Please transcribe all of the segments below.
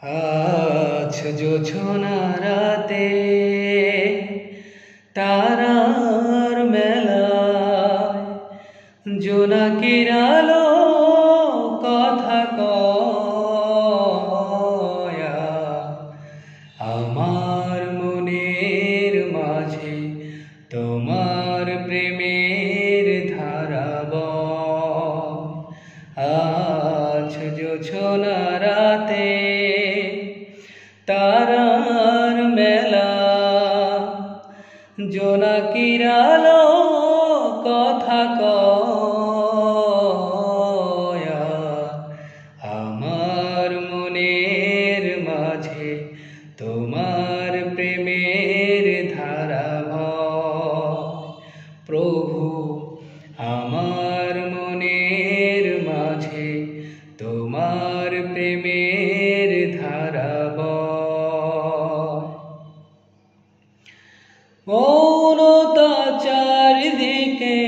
আজ জোছনা রাতে তারার মেলায় জোনাকির আলো কথা কয় আমার মনের মাঝে তোমার প্রেমের ধারা বয়। আজ জোছনা রাতে তারার মেলা জোনাকির আলো কথা কয় আমার মনের মাঝে তোমার প্রেমের ধারা বয়। প্রভু আমার মনের মাঝে তোমার প্রেমের ধারা বয়। মৌনতা চারিদিকে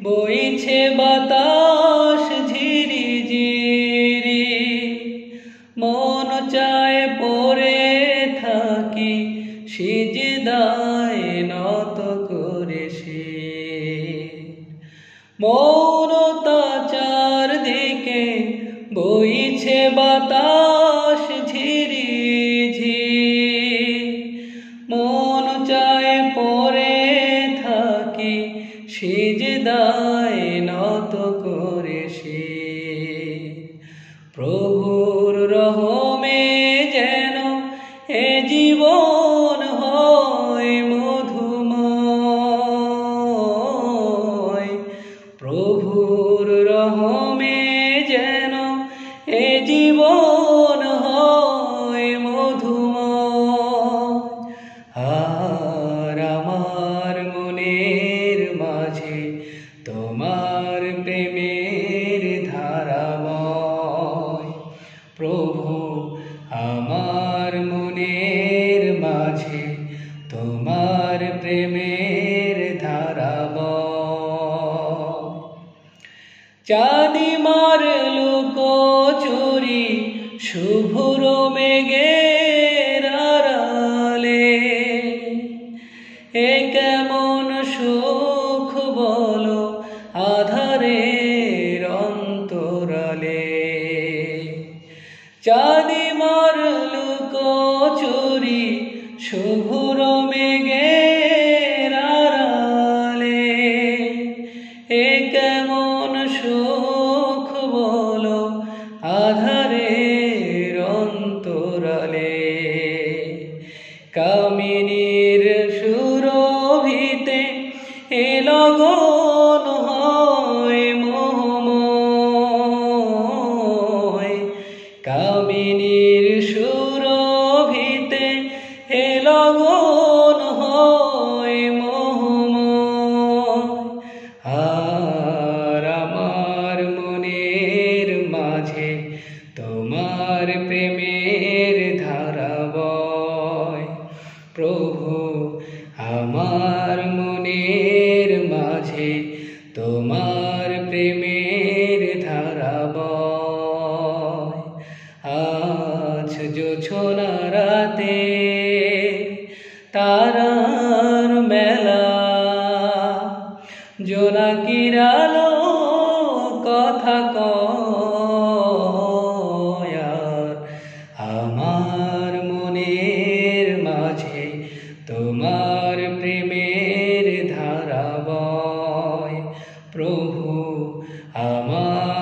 বইছে বাতাস ঝিরি ঝিরি, মন চায় পড়ে থাকি সিজদায় নত করে শির। মৌনতা চারদিকে বইছে বাতাস ঝিরি ঝিরি, মন চায় পড়ে থাকি সিজদায় নত করে শির। প্রভুর রহমে যেন এ জীবন হয় মধুময়। প্রভুর রহমে যেন এ জীবন হয় মধুময়। আর আমার মনের মাঝে তোমার প্রেমের ধারা বয়। প্রভু আমার মনের মাঝে তোমার প্রেমের ধারা বয়। চাঁদিমার লুকোচুরি শুভ্র মেঘের আড়ালে, এ কেমন সুখ বলো আধারের অন্তরালে। চাঁদিমার লুকোচুরি শুভ্র মেঘের আড়ালে, এ কেমন সুখ বলো আধারের অন্তরালে। কামিনীর সুরভিতে এ লগন হয় মোহময়। কামিনীর সুরভিতে এ লগন হয় মোহময়। আর আমার মনের মাঝে তোমার প্রেমের ধারা বয়। প্রভু আমার মনের মাঝে তোমার প্রেমের ধারা বয়। আজ জোছনা রাতে তারার মেলা জোনাকির আলো কথা কয় আমার মনের মাঝে তোমার প্রেমের ধারা বয়। প্রভু আমার